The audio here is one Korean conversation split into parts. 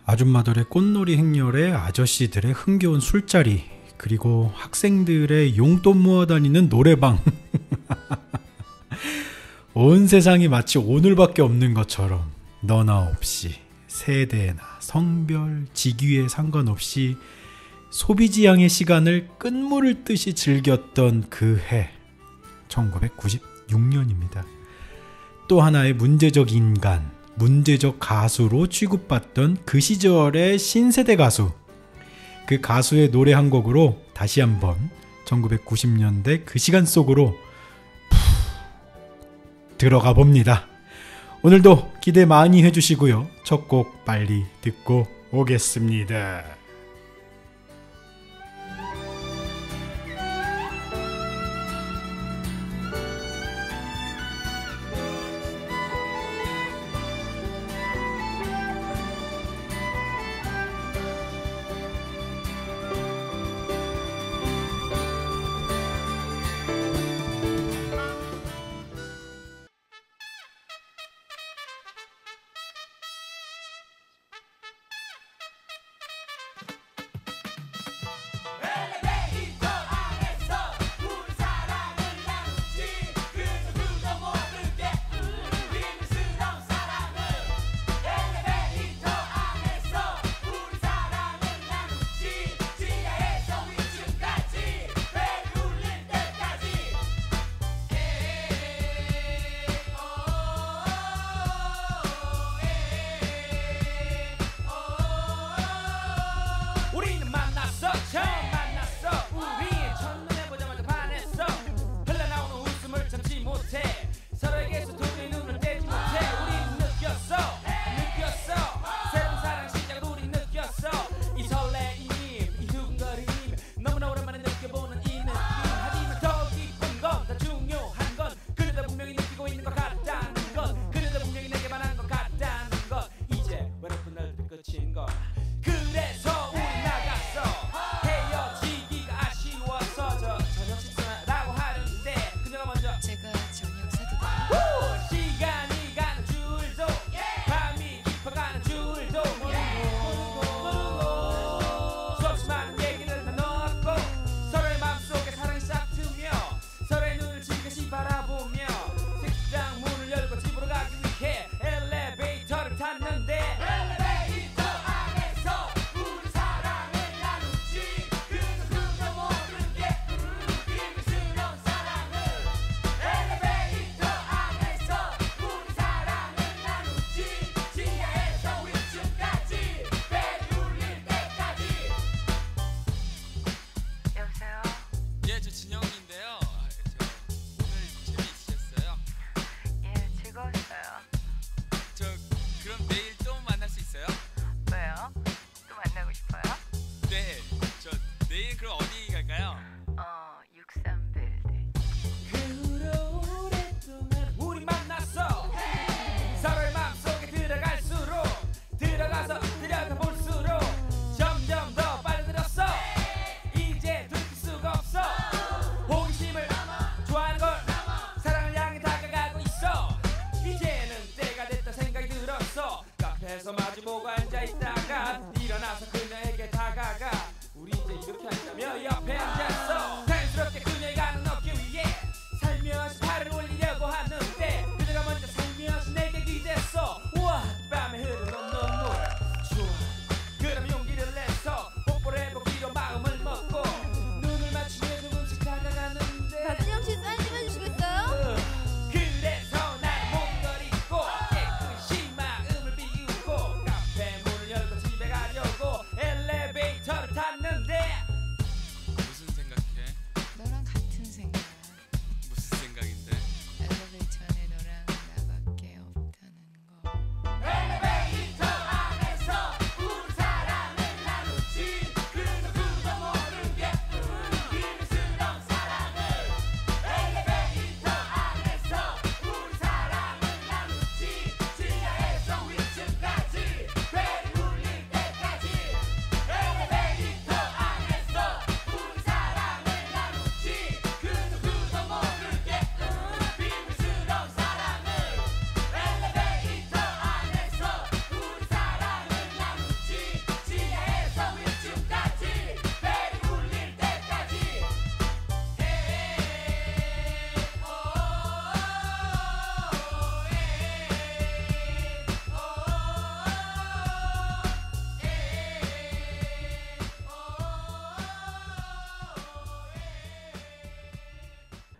아줌마들의 꽃놀이 행렬에 아저씨들의 흥겨운 술자리, 그리고 학생들의 용돈 모아 다니는 노래방. 온 세상이 마치 오늘밖에 없는 것처럼 너나 없이 세대나 성별, 직위에 상관없이 소비지향의 시간을 끝물을 듯이 즐겼던 그 해, 1996년입니다. 또 하나의 문제적 인간, 문제적 가수로 취급받던 그 시절의 신세대 가수, 그 가수의 노래 한 곡으로 다시 한번 1990년대 그 시간 속으로 들어가 봅니다. 오늘도 기대 많이 해주시고요. 첫 곡 빨리 듣고 오겠습니다.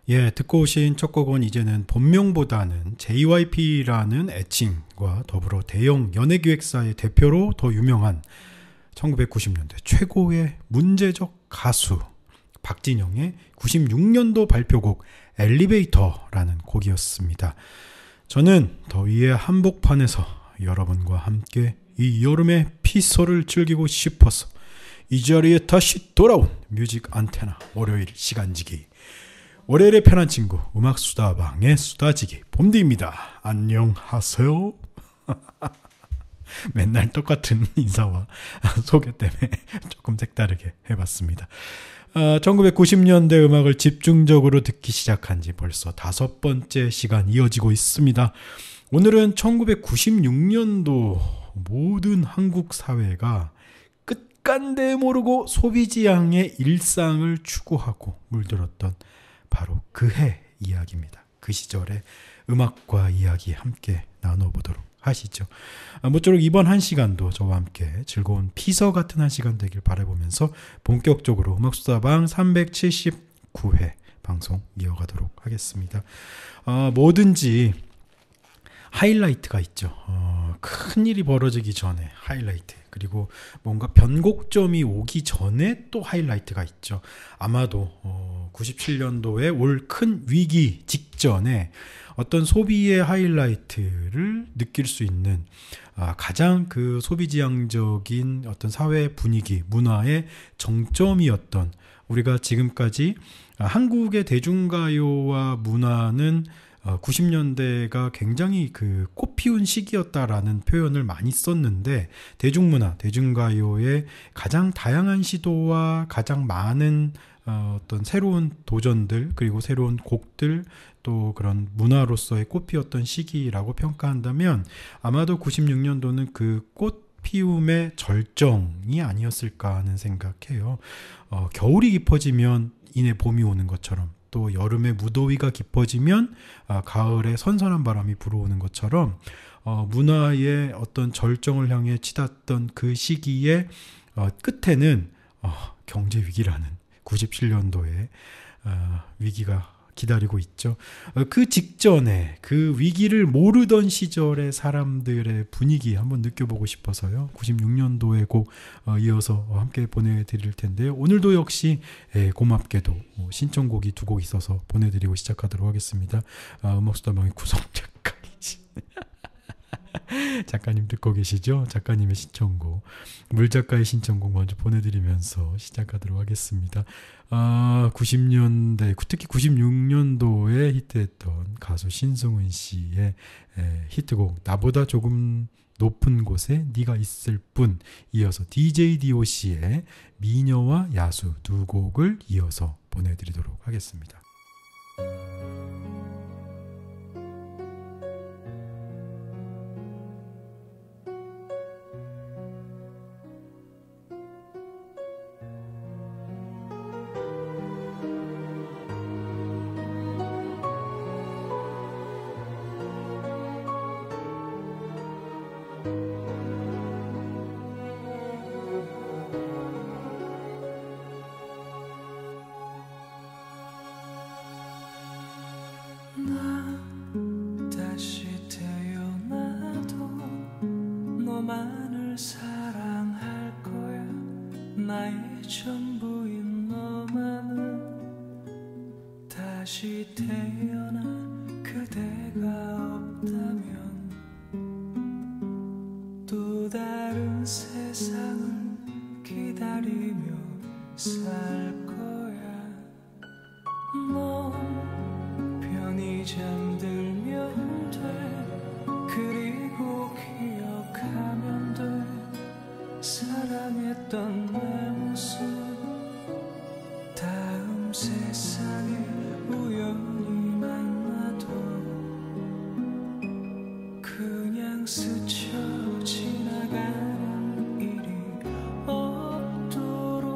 예, 듣고 오신 첫 곡은 이제는 본명보다는 JYP라는 애칭과 더불어 대형 연예기획사의 대표로 더 유명한 1990년대 최고의 문제적 가수 박진영의 96년도 발표곡 엘리베이터라는 곡이었습니다. 저는 더위의 한복판에서 여러분과 함께 이 여름의 피서를 즐기고 싶어서 이 자리에 다시 돌아온 뮤직 안테나 월요일 시간지기, 월요일의 편한 친구 음악수다방의 수다지기 봄디입니다. 안녕하세요. 맨날 똑같은 인사와 소개 때문에 조금 색다르게 해봤습니다. 1990년대 음악을 집중적으로 듣기 시작한 지 벌써 5번째 시간 이어지고 있습니다. 오늘은 1996년도 모든 한국 사회가 끝간데 모르고 소비지향의 일상을 추구하고 물들었던 바로 그 해 이야기입니다. 그 시절의 음악과 이야기 함께 나눠보도록 하시죠. 모쪼록 이번 한 시간도 저와 함께 즐거운 피서 같은 한 시간 되길 바라보면서 본격적으로 음악수다방 379회 방송 이어가도록 하겠습니다. 뭐든지 하이라이트가 있죠. 큰일이 벌어지기 전에 하이라이트, 그리고 뭔가 변곡점이 오기 전에 또 하이라이트가 있죠. 아마도 97년도에 올 큰 위기 직전에 어떤 소비의 하이라이트를 느낄 수 있는 가장 그 소비지향적인 어떤 사회 분위기, 문화의 정점이었던, 우리가 지금까지 한국의 대중가요와 문화는 90년대가 굉장히 그 꽃피운 시기였다라는 표현을 많이 썼는데, 대중문화, 대중가요의 가장 다양한 시도와 가장 많은 어떤 새로운 도전들, 그리고 새로운 곡들, 또 그런 문화로서의 꽃피웠던 시기라고 평가한다면 아마도 96년도는 그 꽃피움의 절정이 아니었을까 하는 생각해요. 겨울이 깊어지면 이내 봄이 오는 것처럼, 또 여름에 무더위가 깊어지면 가을에 선선한 바람이 불어오는 것처럼 문화의 어떤 절정을 향해 치닫던 그 시기의 끝에는 경제 위기라는 97년도의 위기가 기다리고 있죠. 그 직전에 그 위기를 모르던 시절의 사람들의 분위기 한번 느껴보고 싶어서요. 96년도의 곡 이어서 함께 보내드릴 텐데요. 오늘도 역시 고맙게도 신청곡이 2곡 있어서 보내드리고 시작하도록 하겠습니다. 음악수다방의 구성 작가이신 작가님 듣고 계시죠? 작가님의 신청곡, 물작가의 신청곡 먼저 보내드리면서 시작하도록 하겠습니다. 90년대, 특히 96년도에 히트했던 가수 신승훈 씨의 히트곡 나보다 조금 높은 곳에 네가 있을 뿐, 이어서 DJ DOC의 미녀와 야수 2곡을 이어서 보내드리도록 하겠습니다. 너만을 사랑할 거야. 나의 전부인 너만을. 다시 태어나 그대가 없다면 또 다른 세상을 기다리며 살 거야. 넌 편히 잠들면 돼. 그리고 기억하면 돼. 사랑했던 내 모습. 다음 세상에 우연히 만나도 그냥 스쳐 지나가는 일이 없도록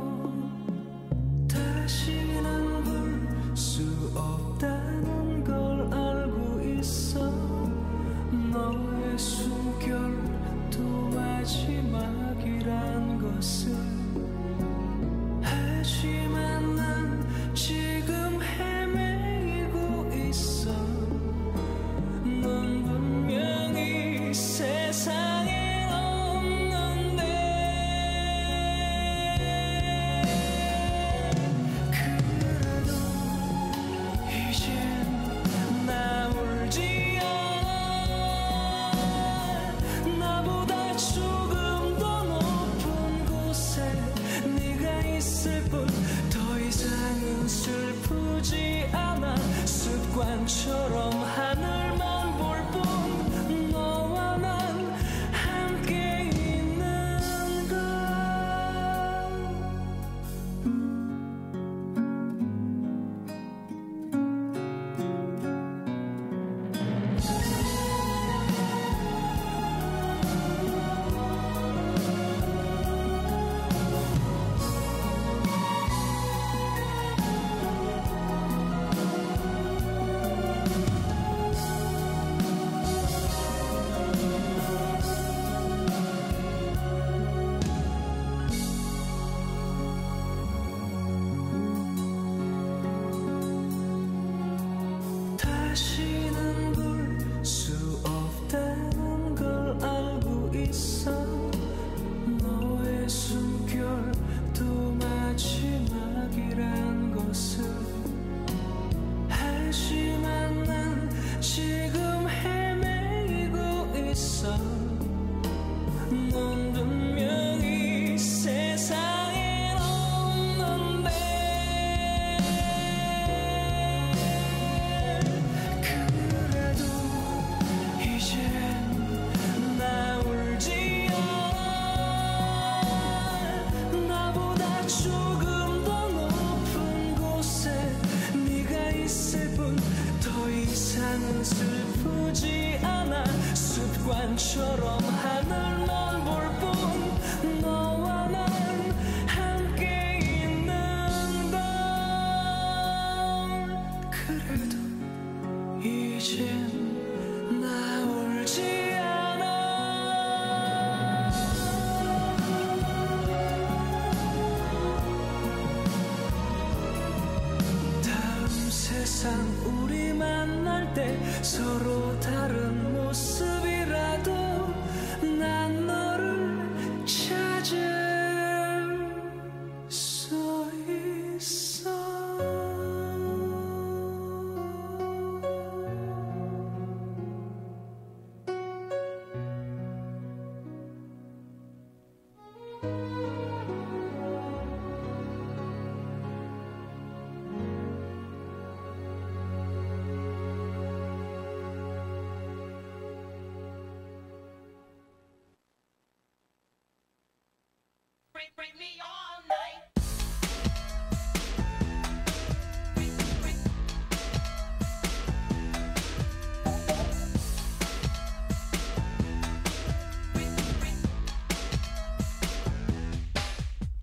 습관처럼 하늘만 볼 뿐 너와 난 함께 있는 걸 다시는 볼 수 없다는 걸 알고 있어 너의 숨결도 마지막이란 것을 하지만 난 지금 헤매이고 있어 넌 분명히 세상에 없는데 그래도 이젠 나 울지 않아 나보다 조금 더 높은 곳에 네가 있을 뿐 더 이상은 슬프지 않아 습관처럼 하늘만 볼 뿐 너와 난 함께 있는 걸 그래도 이젠 나 울지 않아 다음 세상 우리 만날 때 서로 다른 모습이라도 난 너를 찾을 수 있어 Bring me all night.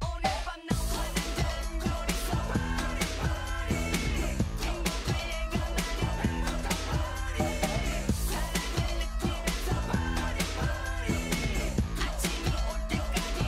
오늘 밤 너와는 둘이서 party party 행복할 예감하는 행복한 party 사랑을 느끼면서 party party 아침이 올 때까지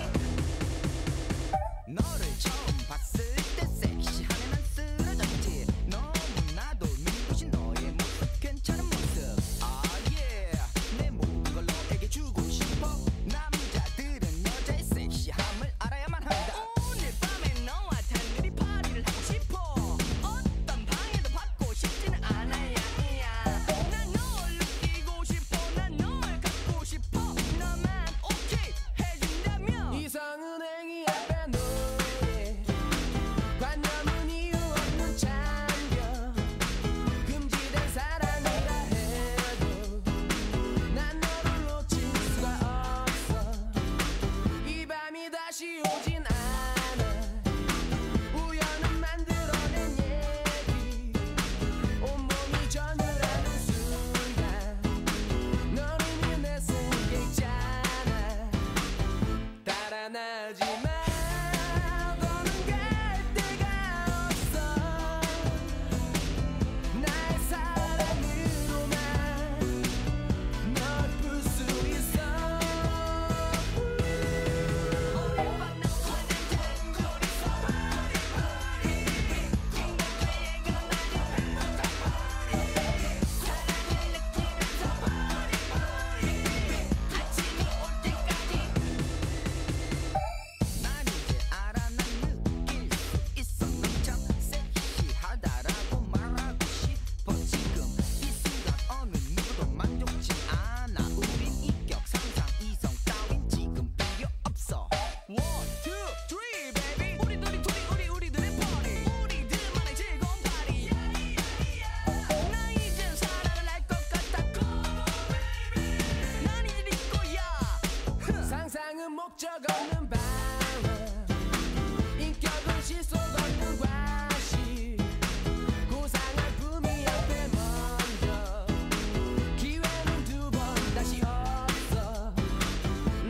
목적 없는 방황 인격은 실속 없는 과시 고상한 꿈이 앞에 먼저 기회는 두 번 다시 없어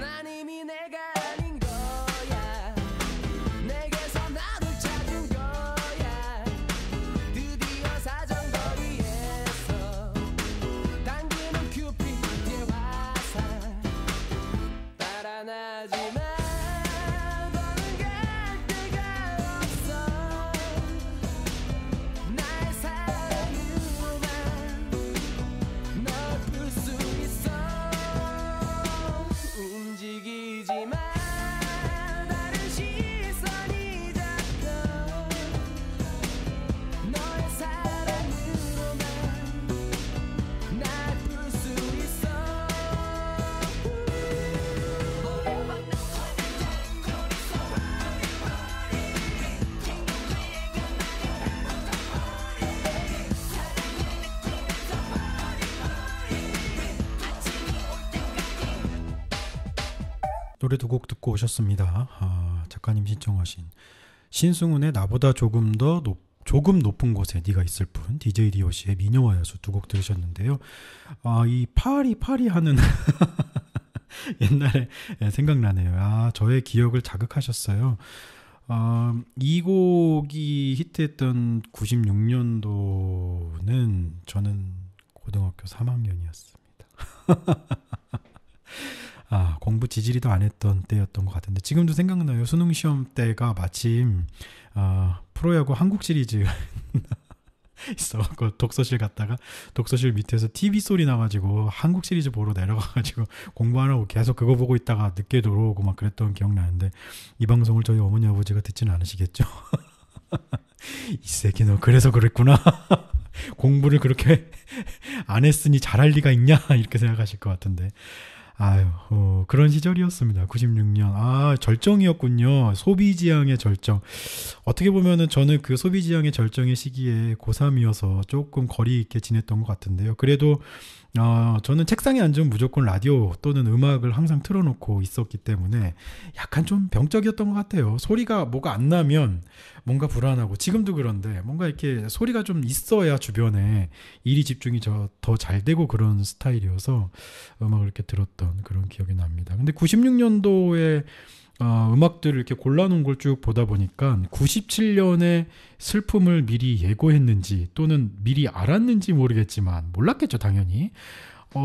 난 이미 내가 아닌 거야 내게서 나를 찾은 거야 드디어 사정거리에서 당기는 큐피드의 화살 달아나지만 더는 갈 데가 없어 나의 사랑으로만 널 풀 수 있어 움직이지만 다른 시선이 잡혀 너의 사랑으로만 날 풀 수 있어 노래 두 곡 듣고 오셨습니다. 작가님 신청하신 신승훈의 나보다 조금 높은 곳에 네가 있을 뿐, DJ DOC의 미녀와 야수 두 곡 들으셨는데요. 이 파리 하는 옛날에 생각나네요. 저의 기억을 자극하셨어요. 이 곡이 히트했던 96년도는 저는 고등학교 3학년이었습니다. 공부 지지리도 안 했던 때였던 것 같은데 지금도 생각나요. 수능 시험 때가 마침 프로야구 한국 시리즈 있어갖고 독서실 갔다가 독서실 밑에서 TV 소리 나가지고 한국 시리즈 보러 내려가가지고 공부하라고 계속 그거 보고 있다가 늦게 들어오고 막 그랬던 기억나는데 이 방송을 저희 어머니 아버지가 듣지는 않으시겠죠? 이 새끼 너 그래서 그랬구나. 공부를 그렇게 안 했으니 잘할 리가 있냐 이렇게 생각하실 것 같은데 그런 시절이었습니다. 96년. 절정이었군요. 소비지향의 절정. 어떻게 보면은 저는 그 소비지향의 절정의 시기에 고3이어서 조금 거리 있게 지냈던 것 같은데요. 그래도 저는 책상에 앉으면 무조건 라디오 또는 음악을 항상 틀어놓고 있었기 때문에 약간 좀 병적이었던 것 같아요. 소리가 뭐가 안 나면 뭔가 불안하고 지금도 그런데 뭔가 이렇게 소리가 좀 있어야 주변에 일이 집중이 더 잘 되고 그런 스타일이어서 음악을 이렇게 들었던 그런 기억이 납니다. 근데 96년도에 음악들을 이렇게 골라놓은 걸 쭉 보다 보니까 97년에 슬픔을 미리 예고했는지 또는 미리 알았는지 모르겠지만 몰랐겠죠 당연히.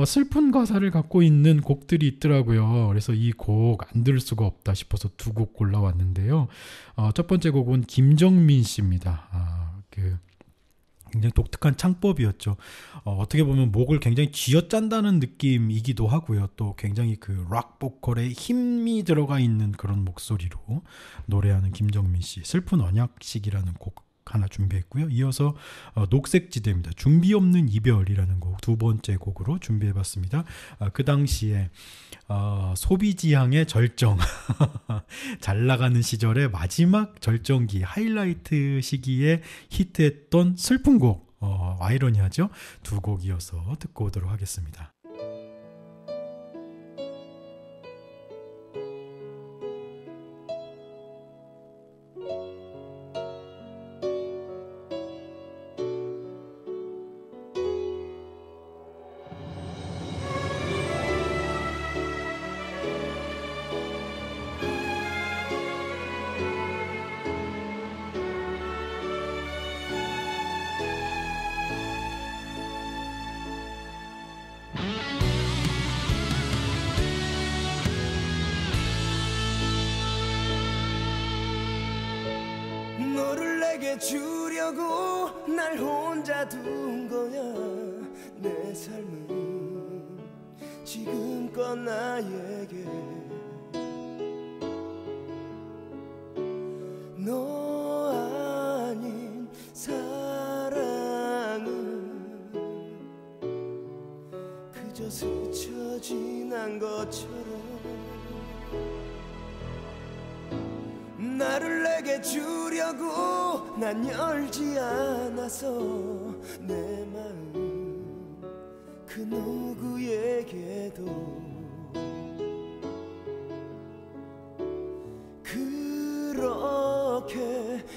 슬픈 가사를 갖고 있는 곡들이 있더라고요. 그래서 이 곡 안 들을 수가 없다 싶어서 두 곡 골라왔는데요. 첫 번째 곡은 김정민 씨입니다. 굉장히 독특한 창법이었죠. 어떻게 보면 목을 굉장히 쥐어짠다는 느낌이기도 하고요. 또 굉장히 그 락 보컬에 힘이 들어가 있는 그런 목소리로 노래하는 김정민 씨. 슬픈 언약식이라는 곡 하나 준비했고요. 이어서 녹색지대입니다. 준비 없는 이별이라는 곡 두 번째 곡으로 준비해봤습니다. 그 당시에 소비지향의 절정 잘 나가는 시절의 마지막 절정기 하이라이트 시기에 히트했던 슬픈 곡 아이러니하죠? 두 곡 이어서 듣고 오도록 하겠습니다. 너를 내게 주려고 날 혼자 둔 거야 내 삶은 지금껏 나에게 너 아닌 사랑은 그저 스쳐 지난 것처럼 나를 내게 주려고 난 열지 않아서 내 마음 그 누구에게도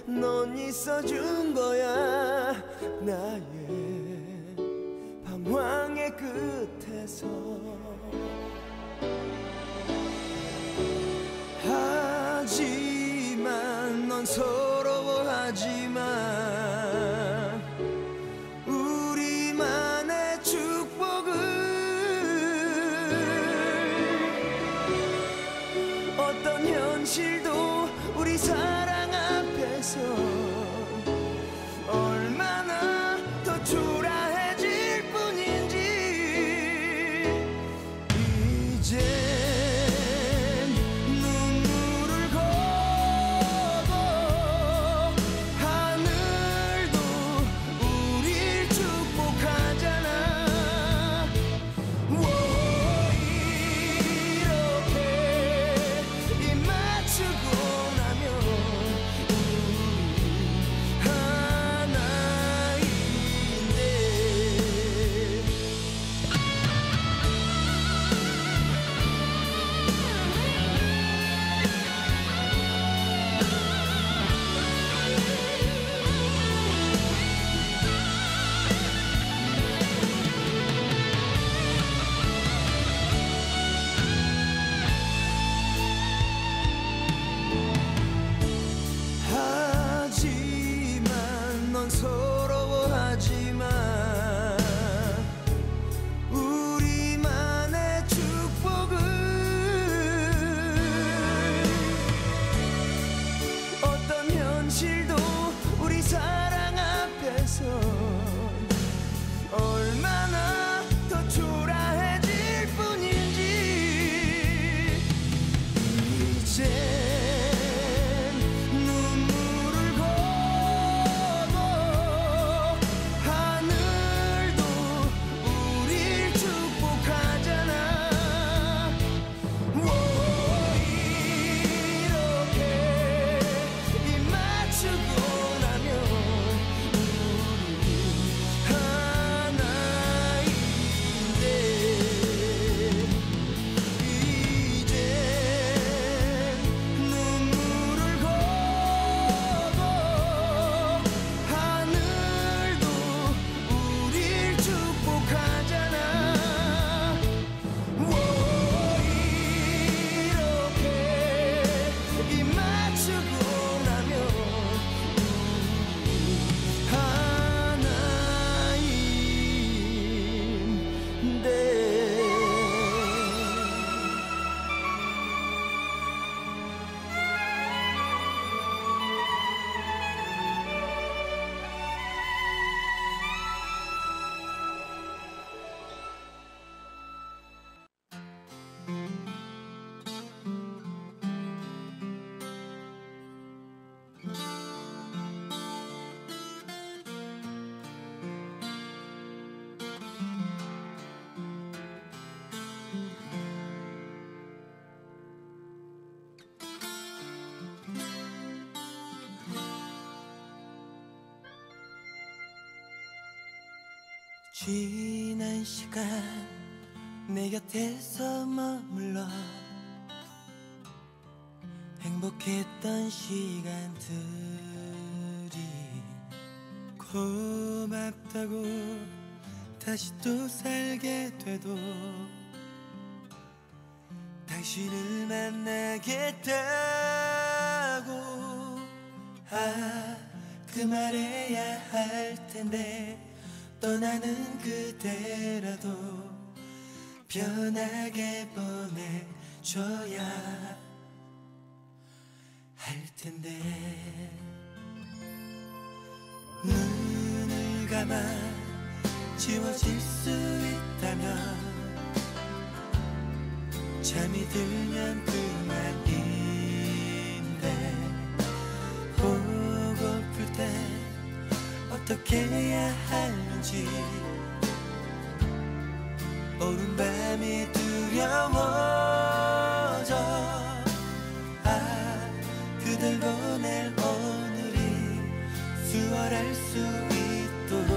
넌 있어준 거야. 나의 방황의 끝에서. 하지만 넌 서러워하지만 우리만의 축복을 어떤 현실도 우리 사랑 앞에서 얼마나 더 초라해질 뿐인지 이제 얼마나 더 초라해질 뿐인지 이젠 눈물을 거둬 하늘도 우릴 축복하잖아. 이렇게 입 맞추고 나면 지난 시간 내 곁에서 머물러 행복했던 시간들이 고맙다고 다시 또 살게 돼도 당신을 만나겠다고 그 말해야 할 텐데 떠나는 그대라도 편하게 보내줘야 할 텐데 눈을 감아 지워질 수 있다면 잠이 들면 그만인데 보고플 때 어떻게 해야 하는지 오는 밤이 두려워져 그댈 보낼 오늘이 수월할 수 있도록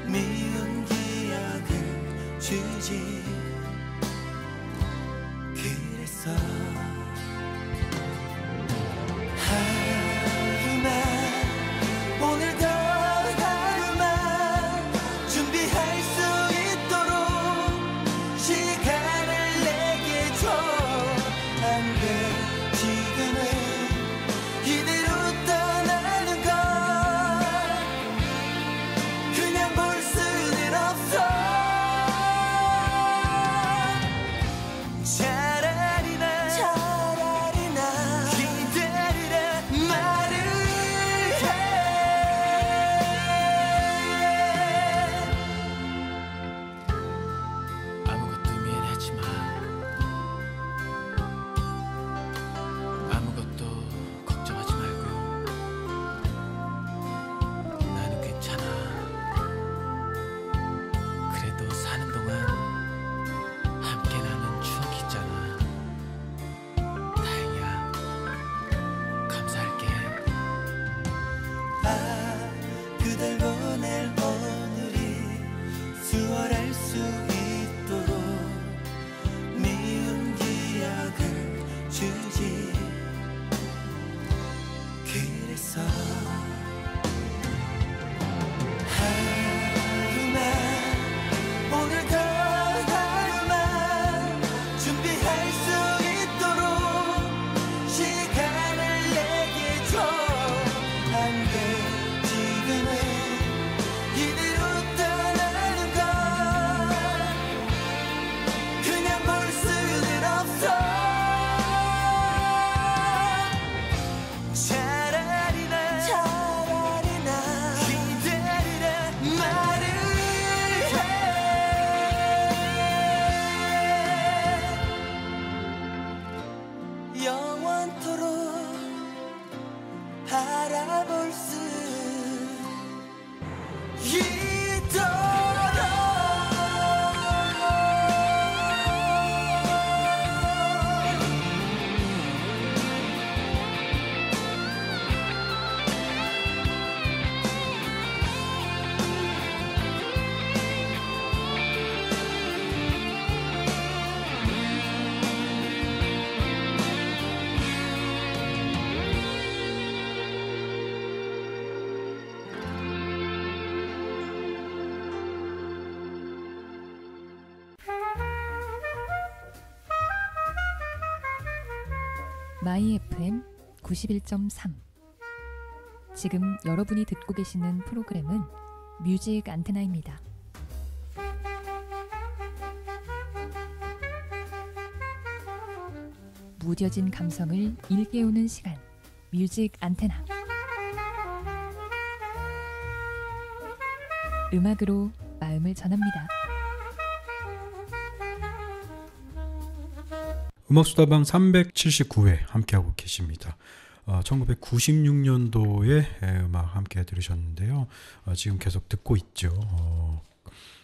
미운 기억을 주지 그래서 하루하루 마이 FM 91.3. 지금 여러분이 듣고 계시는 프로그램은 뮤직 안테나입니다. 무뎌진 감성을 일깨우는 시간, 뮤직 안테나. 음악으로 마음을 전합니다. 음악수다방 379회 함께하고 계십니다. 1996년도에 음악 함께 들으셨는데요. 지금 계속 듣고 있죠.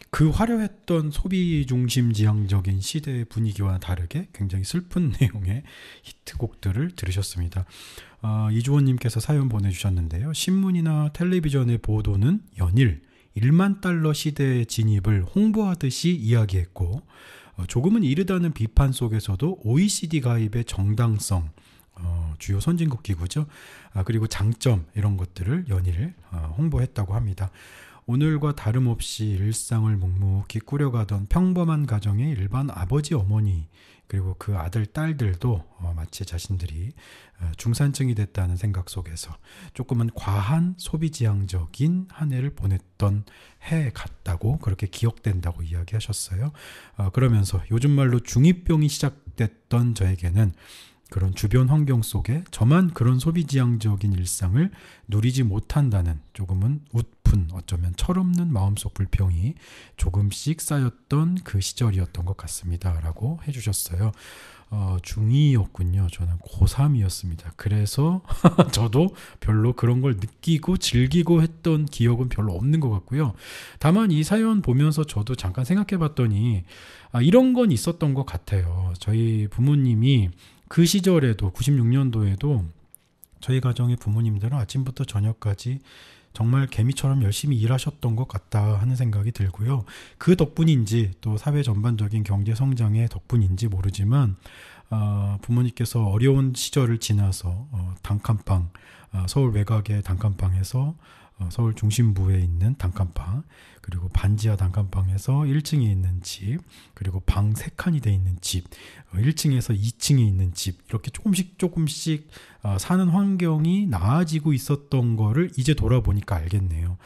그 화려했던 소비 중심 지향적인 시대의 분위기와 다르게 굉장히 슬픈 내용의 히트곡들을 들으셨습니다. 이주원님께서 사연 보내주셨는데요. 신문이나 텔레비전의 보도는 연일 1만 달러 시대의 진입을 홍보하듯이 이야기했고 조금은 이르다는 비판 속에서도 OECD 가입의 정당성, 주요 선진국 기구죠. 그리고 장점 이런 것들을 연일 홍보했다고 합니다. 오늘과 다름없이 일상을 묵묵히 꾸려가던 평범한 가정의 일반 아버지 어머니 그리고 그 아들 딸들도 마치 자신들이 중산층이 됐다는 생각 속에서 조금은 과한 소비지향적인 한 해를 보냈던 해 같다고 그렇게 기억된다고 이야기하셨어요. 그러면서 요즘 말로 중2병이 시작됐던 저에게는 그런 주변 환경 속에 저만 그런 소비지향적인 일상을 누리지 못한다는 조금은 웃픈 어쩌면 철없는 마음속 불평이 조금씩 쌓였던 그 시절이었던 것 같습니다 라고 해주셨어요. 중2였군요. 저는 고3이었습니다. 그래서 저도 별로 그런 걸 느끼고 즐기고 했던 기억은 별로 없는 것 같고요. 다만 이 사연 보면서 저도 잠깐 생각해 봤더니 이런 건 있었던 것 같아요. 저희 부모님이 그 시절에도 96년도에도 저희 가정의 부모님들은 아침부터 저녁까지 정말 개미처럼 열심히 일하셨던 것 같다 하는 생각이 들고요. 그 덕분인지 또 사회 전반적인 경제 성장의 덕분인지 모르지만 부모님께서 어려운 시절을 지나서 단칸방, 서울 외곽의 단칸방에서 서울 중심부에 있는 단칸방 그리고 반지하 단칸방에서 1층에 있는 집 그리고 방 3칸이 돼 있는 집 1층에서 2층에 있는 집 이렇게 조금씩 사는 환경이 나아지고 있었던 거를 이제 돌아보니까 알겠네요.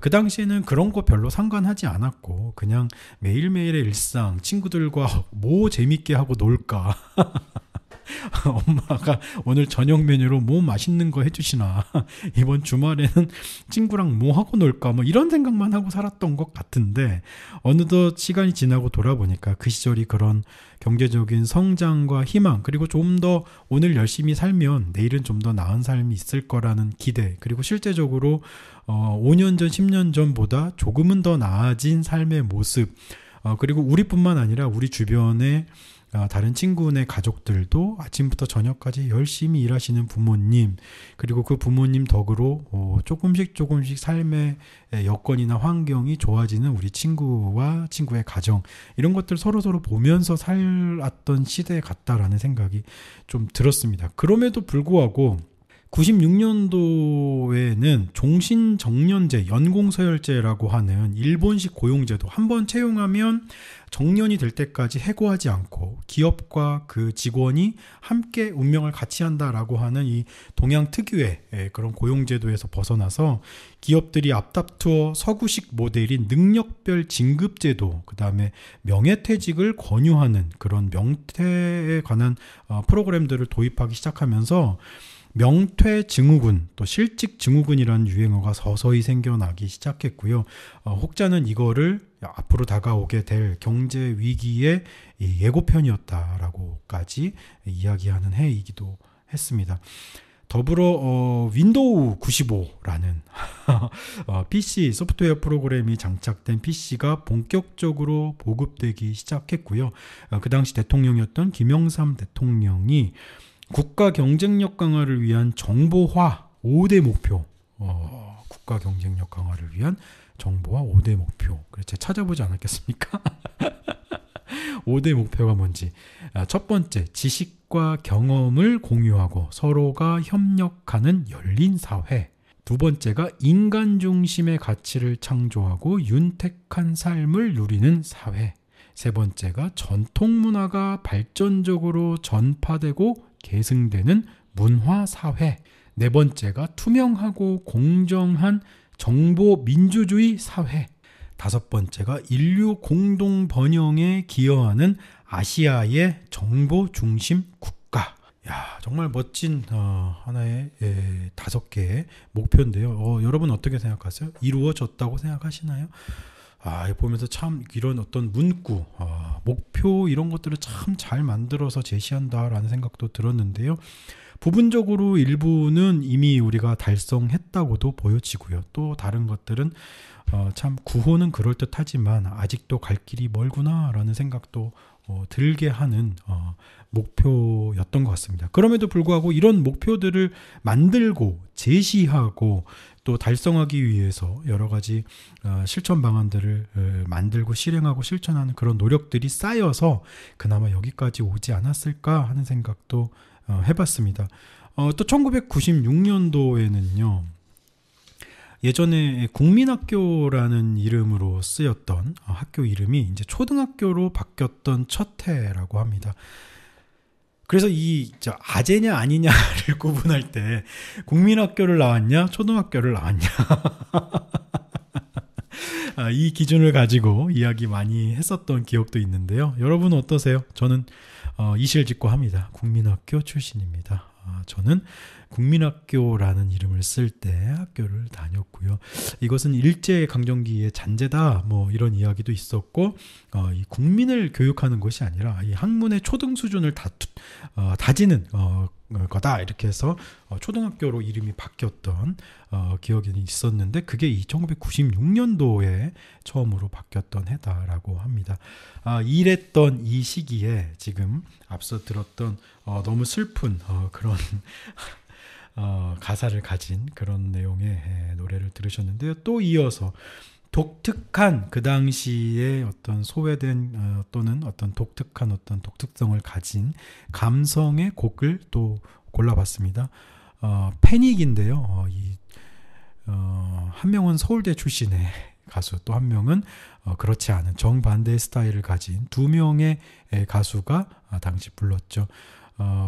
그 당시에는 그런 거 별로 상관하지 않았고 그냥 매일매일의 일상 친구들과 뭐 재밌게 하고 놀까 엄마가 오늘 저녁 메뉴로 뭐 맛있는 거 해주시나 이번 주말에는 친구랑 뭐 하고 놀까 뭐 이런 생각만 하고 살았던 것 같은데 어느덧 시간이 지나고 돌아보니까 그 시절이 그런 경제적인 성장과 희망 그리고 좀 더 오늘 열심히 살면 내일은 좀 더 나은 삶이 있을 거라는 기대 그리고 실제적으로 5년 전 10년 전보다 조금은 더 나아진 삶의 모습 그리고 우리뿐만 아니라 우리 주변에 다른 친구네 가족들도 아침부터 저녁까지 열심히 일하시는 부모님 그리고 그 부모님 덕으로 조금씩 삶의 여건이나 환경이 좋아지는 우리 친구와 친구의 가정 이런 것들 서로 보면서 살았던 시대 같다라는 생각이 좀 들었습니다. 그럼에도 불구하고 96년도에는 종신정년제, 연공서열제라고 하는 일본식 고용제도 한번 채용하면 정년이 될 때까지 해고하지 않고 기업과 그 직원이 함께 운명을 같이 한다라고 하는 이 동양 특유의 그런 고용제도에서 벗어나서 기업들이 앞다투어 서구식 모델인 능력별 진급제도, 그 다음에 명예퇴직을 권유하는 그런 명퇴에 관한 프로그램들을 도입하기 시작하면서 명퇴증후군, 또 실직증후군이라는 유행어가 서서히 생겨나기 시작했고요. 혹자는 이거를 앞으로 다가오게 될 경제 위기의 예고편이었다라고까지 이야기하는 해이기도 했습니다. 더불어 윈도우 95라는 PC 소프트웨어 프로그램이 장착된 PC가 본격적으로 보급되기 시작했고요. 그 당시 대통령이었던 김영삼 대통령이 국가 경쟁력 강화를 위한 정보화 5대 목표, 국가 경쟁력 강화를 위한 정보화 5대 목표. 그래서 제가 찾아보지 않았겠습니까? 5대 목표가 뭔지. 첫 번째, 지식과 경험을 공유하고 서로가 협력하는 열린 사회. 두 번째가 인간 중심의 가치를 창조하고 윤택한 삶을 누리는 사회. 세 번째가 전통 문화가 발전적으로 전파되고 계승되는 문화사회, 네 번째가 투명하고 공정한 정보민주주의 사회, 다섯 번째가 인류 공동 번영에 기여하는 아시아의 정보 중심 국가. 야, 정말 멋진 하나의 다섯 개의 목표인데요. 여러분 어떻게 생각하세요? 이루어졌다고 생각하시나요? 보면서 참 이런 어떤 문구, 목표 이런 것들을 참 잘 만들어서 제시한다라는 생각도 들었는데요. 부분적으로 일부는 이미 우리가 달성했다고도 보여지고요. 또 다른 것들은 참 구호는 그럴듯하지만 아직도 갈 길이 멀구나라는 생각도 들게 하는 목표였던 것 같습니다. 그럼에도 불구하고 이런 목표들을 만들고 제시하고 또 달성하기 위해서 여러 가지 실천 방안들을 만들고 실행하고 실천하는 그런 노력들이 쌓여서 그나마 여기까지 오지 않았을까 하는 생각도 해봤습니다. 또 1996년도에는요. 예전에 국민학교라는 이름으로 쓰였던 학교 이름이 이제 초등학교로 바뀌었던 첫 해라고 합니다. 그래서 이 아재냐 아니냐를 구분할 때 국민학교를 나왔냐 초등학교를 나왔냐 이 기준을 가지고 이야기 많이 했었던 기억도 있는데요. 여러분은 어떠세요? 저는 이실직고 합니다. 국민학교 출신입니다. 저는 국민학교라는 이름을 쓸 때 학교를 다녔고요. 이것은 일제강점기의 잔재다 뭐 이런 이야기도 있었고 이 국민을 교육하는 것이 아니라 이 학문의 초등 수준을 다지는 거다 이렇게 해서 초등학교로 이름이 바뀌었던 기억이 있었는데 그게 1996년도에 처음으로 바뀌었던 해다라고 합니다. 이랬던 이 시기에 지금 앞서 들었던 너무 슬픈 그런 가사를 가진 그런 내용의 노래를 들으셨는데요. 또 이어서 독특한 그 당시에 어떤 소외된 또는 어떤 독특한 어떤 독특성을 가진 감성의 곡을 또 골라봤습니다. 패닉인데요. 한 명은 서울대 출신의 가수, 또 한 명은 그렇지 않은 정반대의 스타일을 가진 두 명의 가수가 당시 불렀죠.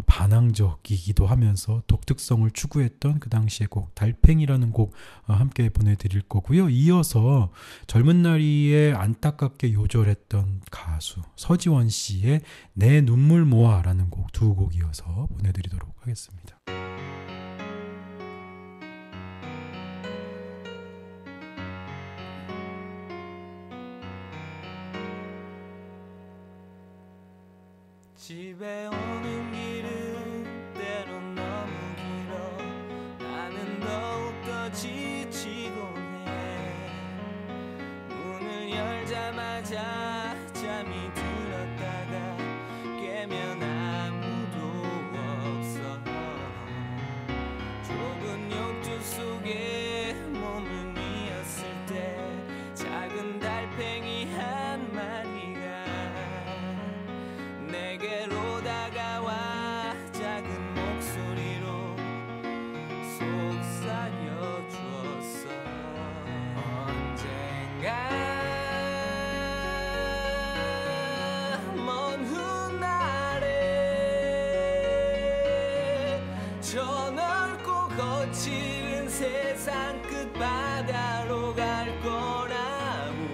반항적이기도 하면서 독특성을 추구했던 그 당시의 곡 달팽이라는 곡 함께 보내드릴 거고요. 이어서 젊은 나이에 안타깝게 요절했던 가수 서지원 씨의 내 눈물 모아라는 곡 두 곡 이어서 보내드리도록 하겠습니다. 집에 오는 길은 때론 너무 길어 나는 더욱더 지치곤 해 문을 열자마자 잠이 들었다가 깨면 아무도 없어 좁은 욕조 속에 몸을 뉘었을 때 작은 달팽이 한 마리가 내게로 다가와 작은 목소리로 속삭여 주었어 언젠가 먼 훗날에 저 넓고 거칠은 세상 끝바다로 갈 거라고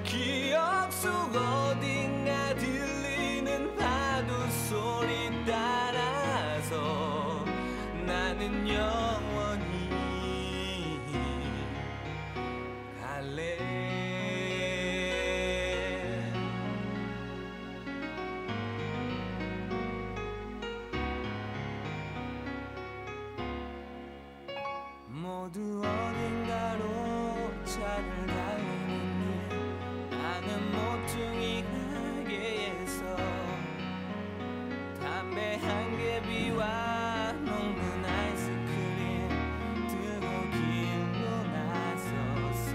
기억 속 어딘가 들리는 파도 소리 따라서 나는 영원히 갈래 모두 어딘가로 차를 달리는 길 나는 모퉁이 가게에서 담배 한 개비와 녹는 아이스크림 들고 길로 나섰어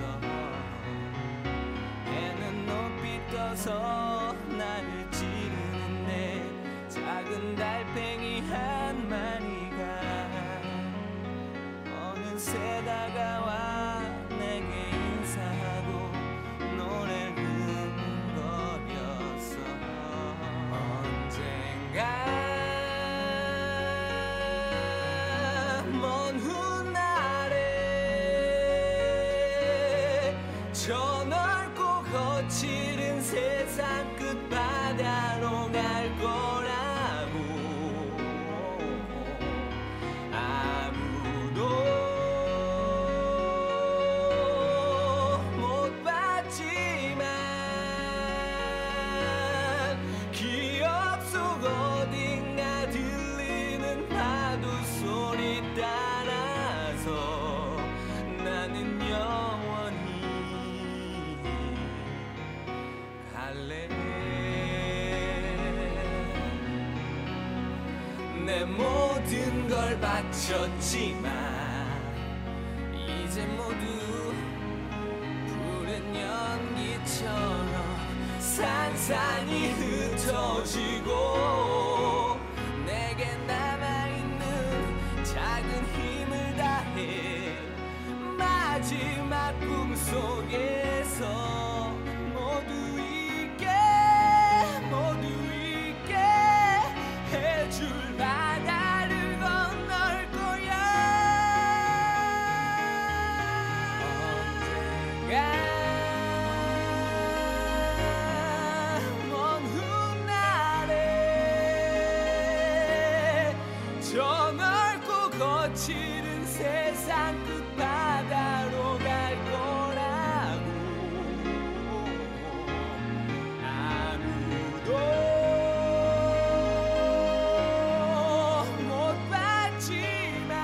해는 높이 떠서 나를 찌르는데 작은 달팽이 한 마리가 금세 다가와 내게 인사하고 노래를 흥얼거렸어. 언젠가 먼 훗날에 저 넓고 거칠은 세상 끝바다로 갈 거라고 아무도 못 봤지만 기억 속 어딘가 들리는 파도 소리 따라서 나는 영원히 갈래. 내 모든 걸 바쳤지만 이제 모두 푸른 연기처럼 산산이 흩어지고 내게 남아있는 작은 힘을 다해 마지막 꿈속에서 모두 있게 해줄 바다를 건널 거야. 언젠가 먼 훗날에 저 넓고 거칠은 세상 끝바다로 갈 거라고 아무도 못 봤지만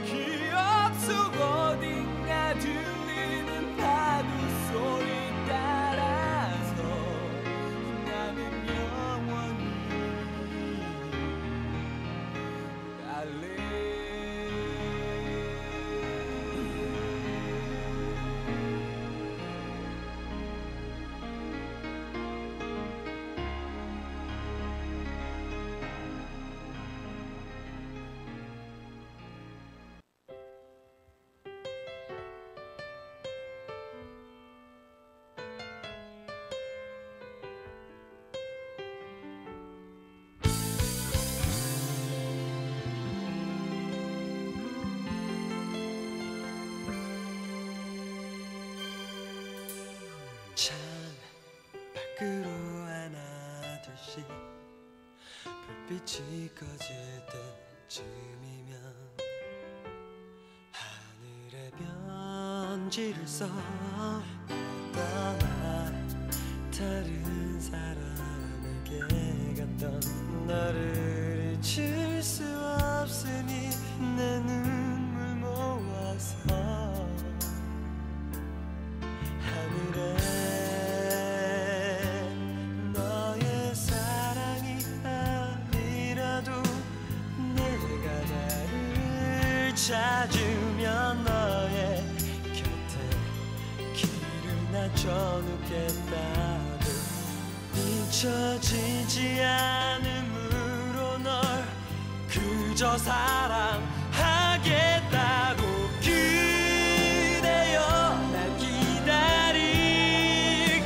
기억 속 어딘가 들리는 파도 소리 따라서 나는 영원히 갈래. 창 밖으로 하나둘씩 불빛이 꺼질 때쯤이면 하늘에 편지를 써 떠나 다른 사람에게 갔던 너를 잊을 수 없으니 내 눈물 모아서 하늘에 너의 사랑이 아니라도 내가 나를 찾으면 너의 곁에 길을 낮춰놓겠다고 잊혀지지 않음으로 널 그저 사랑하겠다고 그대여 날 기다릴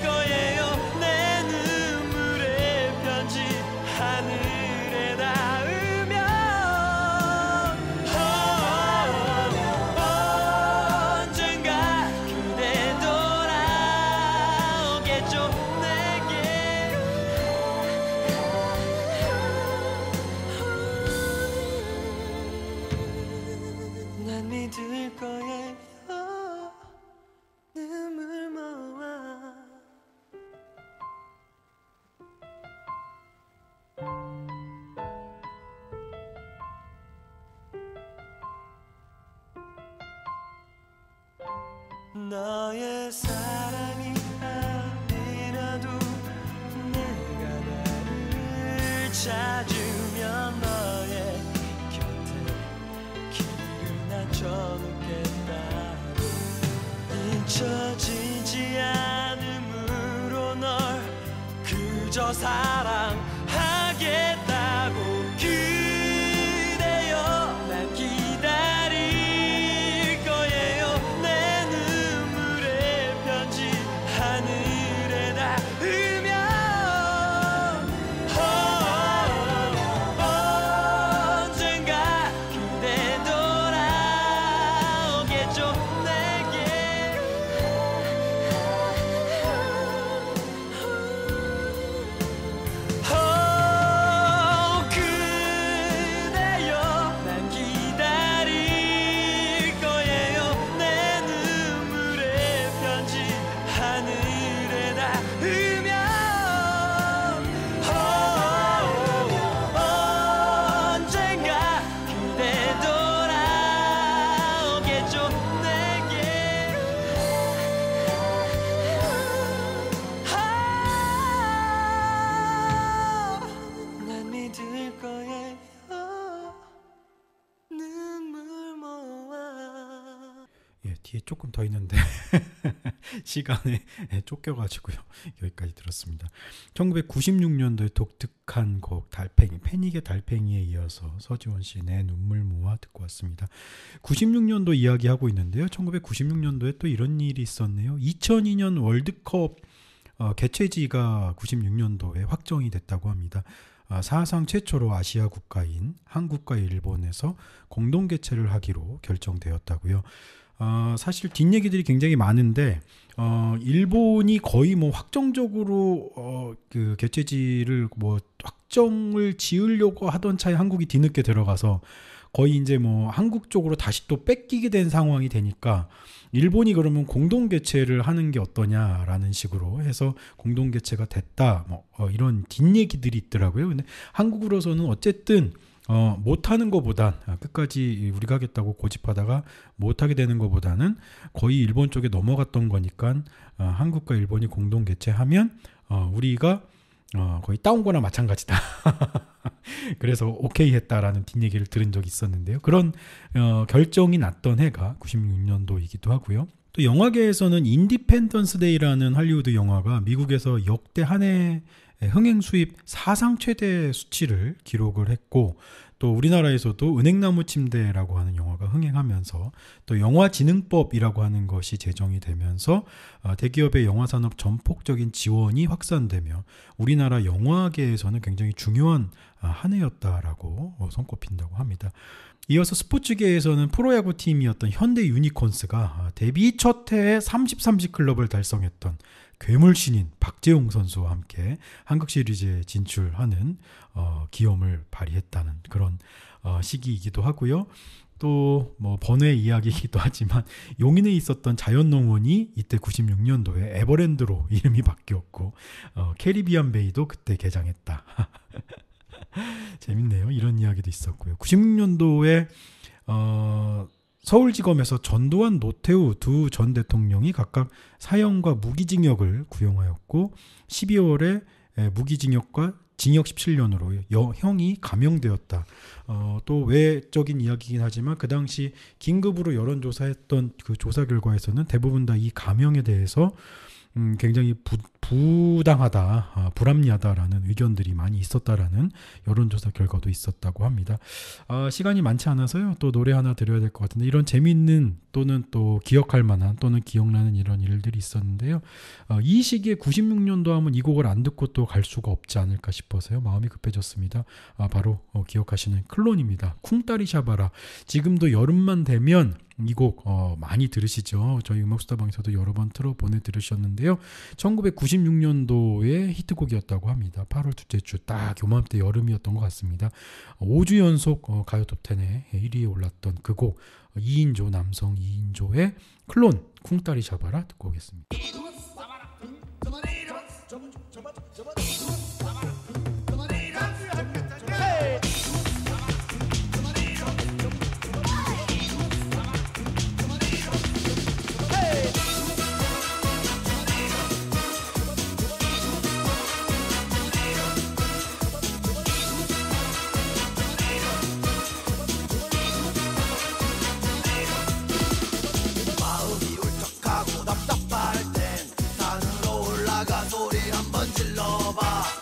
거예요. 내 눈물의 편지 하늘에 닿으면 언젠가 그대 돌아오겠죠 내게. 난 믿을 거예요. 눈물 모아 너의 사랑이 아니라도 내가 나를 찾으면 너의 곁에 길을 낮춰놓겠다고 잊혀지지 않음으로 널 그저 사랑하겠다고 그대여 날 뒤에 조금 더 있는데 시간에 쫓겨가지고요. 여기까지 들었습니다. 1996년도에 독특한 곡 달팽이, 패닉의 달팽이에 이어서 서지원 씨의 내 눈물 모아 듣고 왔습니다. 96년도 이야기하고 있는데요. 1996년도에 또 이런 일이 있었네요. 2002년 월드컵 개최지가 96년도에 확정이 됐다고 합니다. 사상 최초로 아시아 국가인 한국과 일본에서 공동 개최를 하기로 결정되었다고요. 사실 뒷얘기들이 굉장히 많은데 일본이 거의 뭐 확정적으로 그 개최지를 뭐 확정을 지으려고 하던 차에 한국이 뒤늦게 들어가서 거의 이제 뭐 한국 쪽으로 다시 또 뺏기게 된 상황이 되니까 일본이 그러면 공동 개최를 하는 게 어떠냐라는 식으로 해서 공동 개최가 됐다. 뭐 이런 뒷얘기들이 있더라고요. 근데 한국으로서는 어쨌든 못하는 것보단 끝까지 우리가 하겠다고 고집하다가 못하게 되는 것보다는 거의 일본 쪽에 넘어갔던 거니까 한국과 일본이 공동 개최하면 우리가 거의 따온 거나 마찬가지다. 그래서 오케이 했다라는 뒷얘기를 들은 적이 있었는데요. 그런 결정이 났던 해가 96년도이기도 하고요. 또 영화계에서는 인디펜던스 데이라는 할리우드 영화가 미국에서 역대 한 해 흥행 수입 사상 최대 수치를 기록을 했고, 또 우리나라에서도 은행나무 침대라고 하는 영화가 흥행하면서 또 영화진흥법이라고 하는 것이 제정이 되면서 대기업의 영화산업 전폭적인 지원이 확산되며 우리나라 영화계에서는 굉장히 중요한 한 해였다라고 손꼽힌다고 합니다. 이어서 스포츠계에서는 프로야구 팀이었던 현대 유니콘스가 데뷔 첫 해에 30-30 클럽을 달성했던 괴물 신인 박재홍 선수와 함께 한국 시리즈에 진출하는 기염을 발휘했다는 그런 시기이기도 하고요. 또 뭐 번외 이야기이기도 하지만 용인에 있었던 자연농원이 이때 96년도에 에버랜드로 이름이 바뀌었고 캐리비안 베이도 그때 개장했다. 재밌네요. 이런 이야기도 있었고요. 96년도에 서울지검에서 전두환, 노태우 두 전 대통령이 각각 사형과 무기징역을 구형하였고 12월에 무기징역과 징역 17년으로 형이 감형되었다. 또 외적인 이야기이긴 하지만 그 당시 긴급으로 여론조사했던 그 조사 결과에서는 대부분 다 이 감형에 대해서 굉장히 부당하다, 불합리하다라는 의견들이 많이 있었다라는 여론조사 결과도 있었다고 합니다. 시간이 많지 않아서요. 또 노래 하나 드려야 될 것 같은데 이런 재미있는 또는 또 기억할 만한 또는 기억나는 이런 일들이 있었는데요. 이 시기에 96년도 하면 이 곡을 안 듣고 또 갈 수가 없지 않을까 싶어서요. 마음이 급해졌습니다. 바로 기억하시는 클론입니다. 쿵따리 샤바라. 지금도 여름만 되면 이 곡 많이 들으시죠. 저희 음악수다방에서도 여러 번 틀어 보내드리셨는데요. 1996년도의 히트곡이었다고 합니다. 8월 둘째 주 딱 요맘때 여름이었던 것 같습니다. 5주 연속 가요 톱10에 1위에 올랐던 그 곡 2인조 남성 2인조의 클론 쿵따리 샤바라 듣고 오겠습니다. 마음이 울적하고 답답할 땐 산으로 올라가 소리 한번 질러봐.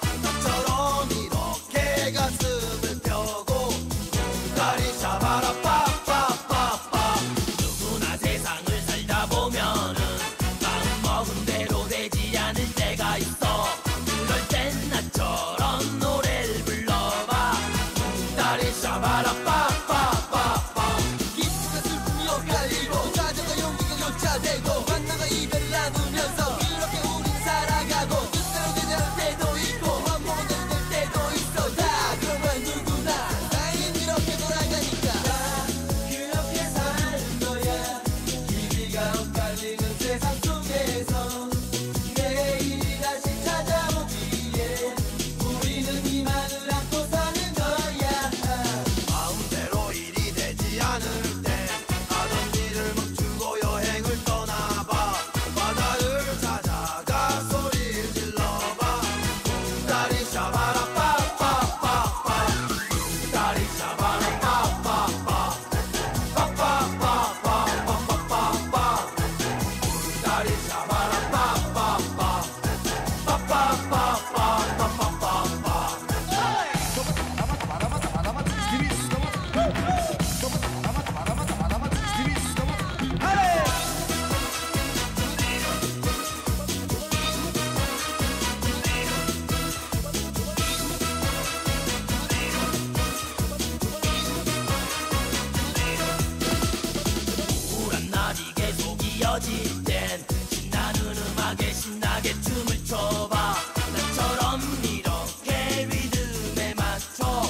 떨어질 땐 신나는 음악에 신나게 춤을 춰봐 나처럼 이렇게 리듬에 맞춰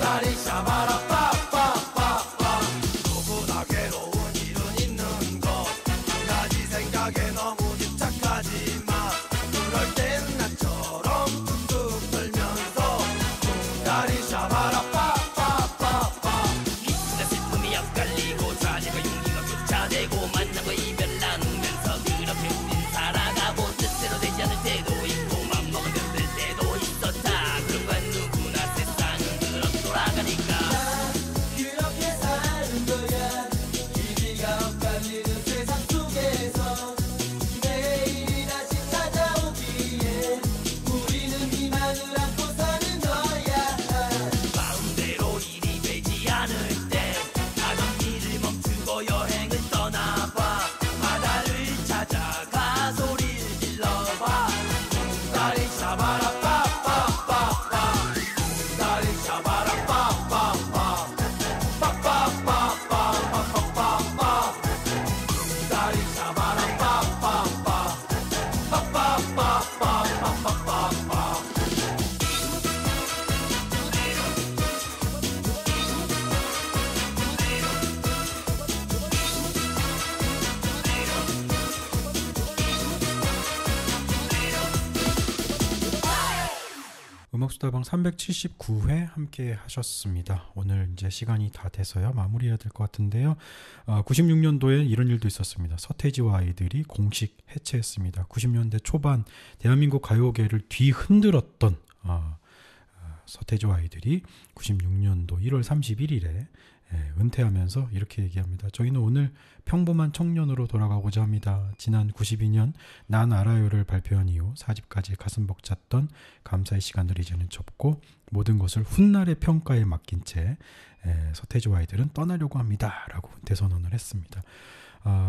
다리 샤바라 빠빠빠빠 누구나 괴로운 일은 있는 것 한 가지 생각에 너무 집착하지 마 그럴 땐 나처럼 툭툭 떨면서 다리 샤바라 빠빠빠빠 기쁨과 슬픔이 엇갈리고 좌절과 용기가 교차되고 만남과 이별 나누면서 그렇게 우린 살아가고 뜻대로 되지 않을 때도 있고 맘먹은 대로 될 때도 있었다 그런 건 누구나 세상은 그렇게 돌아가니까 그렇게 사는 거야 길이가 엇갈리는 세상 속에서 내일이 다시 찾아오기에 우리는 희망을 안고 사는 거야 마음대로 일이 되지 않을 때 하던 일을 멈추고 여행을 떠나봐 바다를 찾아가 소리를 질러봐 다리 샤바라 빠빠빠빠 다리 샤바라 빠빠빠 빠빠빠빠빠빠빠 다리 샤바라 빠빠빠 빠빠빠빠빠빠빠 음악수다방 379회 함께 하셨습니다. 오늘 이제 시간이 다 돼서요. 마무리해야 될 것 같은데요. 96년도에 이런 일도 있었습니다. 서태지와 아이들이 공식 해체했습니다. 90년대 초반 대한민국 가요계를 뒤흔들었던 서태지와 아이들이 96년도 1월 31일에 은퇴하면서 이렇게 얘기합니다. 저희는 오늘 평범한 청년으로 돌아가고자 합니다. 지난 92년 난 알아요를 발표한 이후 4집까지 가슴 벅찼던 감사의 시간을 이제는 접고 모든 것을 훗날의 평가에 맡긴 채 서태지와 아이들은 떠나려고 합니다. 라고 은퇴 선언을 했습니다.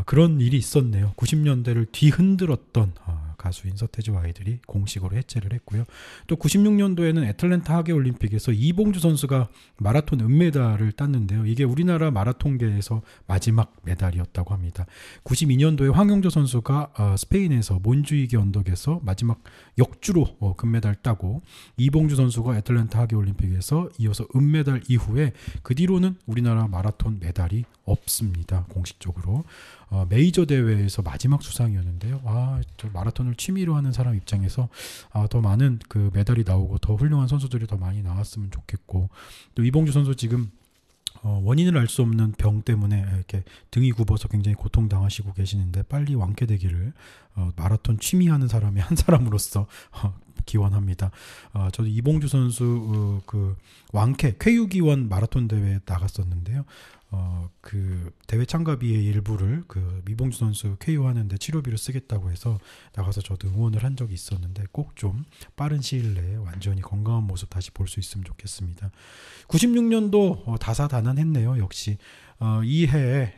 그런 일이 있었네요. 90년대를 뒤흔들었던 가수인 서태지와 아이들이 공식으로 해체를 했고요. 또 96년도에는 애틀랜타 하계올림픽에서 이봉주 선수가 마라톤 은메달을 땄는데요. 이게 우리나라 마라톤계에서 마지막 메달이었다고 합니다. 92년도에 황영조 선수가 스페인에서 몬주이기 언덕에서 마지막 역주로 금메달 따고 이봉주 선수가 애틀랜타 하계올림픽에서 이어서 은메달 이후에 그 뒤로는 우리나라 마라톤 메달이 없습니다. 공식적으로. 메이저 대회에서 마지막 수상이었는데요. 저 마라톤을 취미로 하는 사람 입장에서 더 많은 그 메달이 나오고 더 훌륭한 선수들이 더 많이 나왔으면 좋겠고 또 이봉주 선수 지금 원인을 알 수 없는 병 때문에 이렇게 등이 굽어서 굉장히 고통당하시고 계시는데 빨리 완쾌되기를 마라톤 취미하는 사람의 한 사람으로서 기원합니다. 저도 이봉주 선수 그 완쾌 쾌유기원 마라톤 대회에 나갔었는데요. 그 대회 참가비의 일부를 그 이봉주 선수 쾌유하는데 치료비를 쓰겠다고 해서 나가서 저도 응원을 한 적이 있었는데 꼭 좀 빠른 시일 내에 완전히 건강한 모습 다시 볼 수 있으면 좋겠습니다. 96년도 다사다난했네요. 역시 이 해에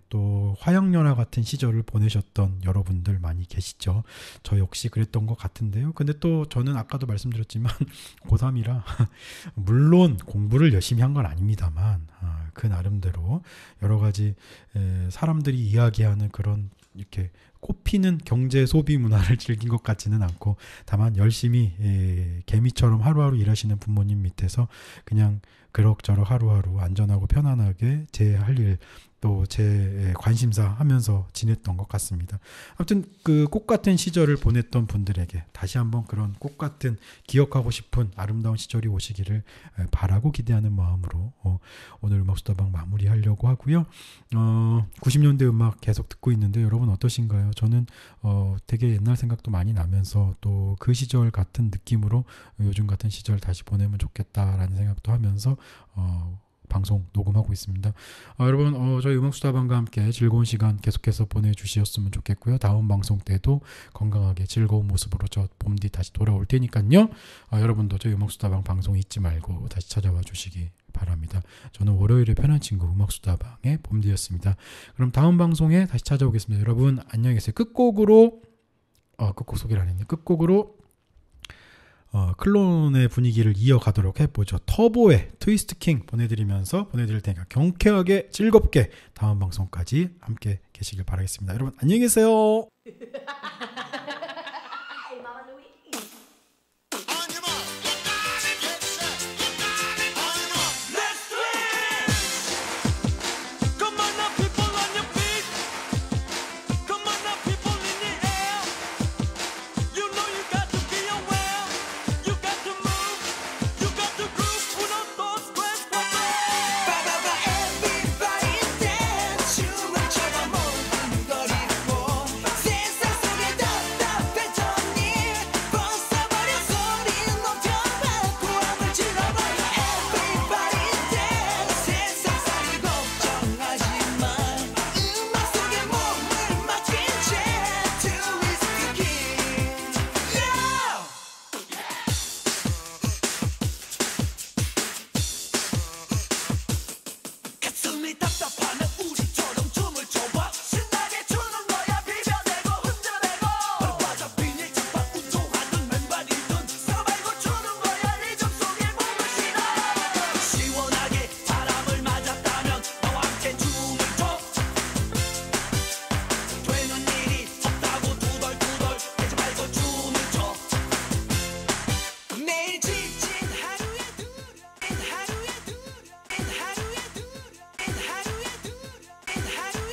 또 화양연화 같은 시절을 보내셨던 여러분들 많이 계시죠. 저 역시 그랬던 것 같은데요. 근데 또 저는 아까도 말씀드렸지만 고3이라 물론 공부를 열심히 한 건 아닙니다만 그 나름대로 여러 가지 사람들이 이야기하는 그런 이렇게 꽃피는 경제 소비 문화를 즐긴 것 같지는 않고 다만 열심히 개미처럼 하루하루 일하시는 부모님 밑에서 그냥 그럭저럭 하루하루 안전하고 편안하게 제 할 일 또 제 관심사 하면서 지냈던 것 같습니다. 아무튼 그 꽃 같은 시절을 보냈던 분들에게 다시 한번 그런 꽃 같은 기억하고 싶은 아름다운 시절이 오시기를 바라고 기대하는 마음으로 오늘 음악수다방 마무리하려고 하고요. 90년대 음악 계속 듣고 있는데 여러분 어떠신가요? 저는 되게 옛날 생각도 많이 나면서 또 그 시절 같은 느낌으로 요즘 같은 시절 다시 보내면 좋겠다라는 생각도 하면서 방송 녹음하고 있습니다. 여러분 저희 음악수다방과 함께 즐거운 시간 계속해서 보내주셨으면 좋겠고요. 다음 방송 때도 건강하게 즐거운 모습으로 저 봄디 다시 돌아올 테니까요. 여러분도 저희 음악수다방 방송 잊지 말고 다시 찾아와 주시기 바랍니다. 저는 월요일에 편한 친구 음악수다방의 봄디였습니다. 그럼 다음 방송에 다시 찾아오겠습니다. 여러분 안녕히 계세요. 끝곡으로 끝곡 소개를 안 했네요. 끝곡으로 클론의 분위기를 이어가도록 해보죠. 터보의 트위스트 킹 보내드리면서 보내드릴 테니까 경쾌하게 즐겁게 다음 방송까지 함께 계시길 바라겠습니다. 여러분 안녕히 계세요.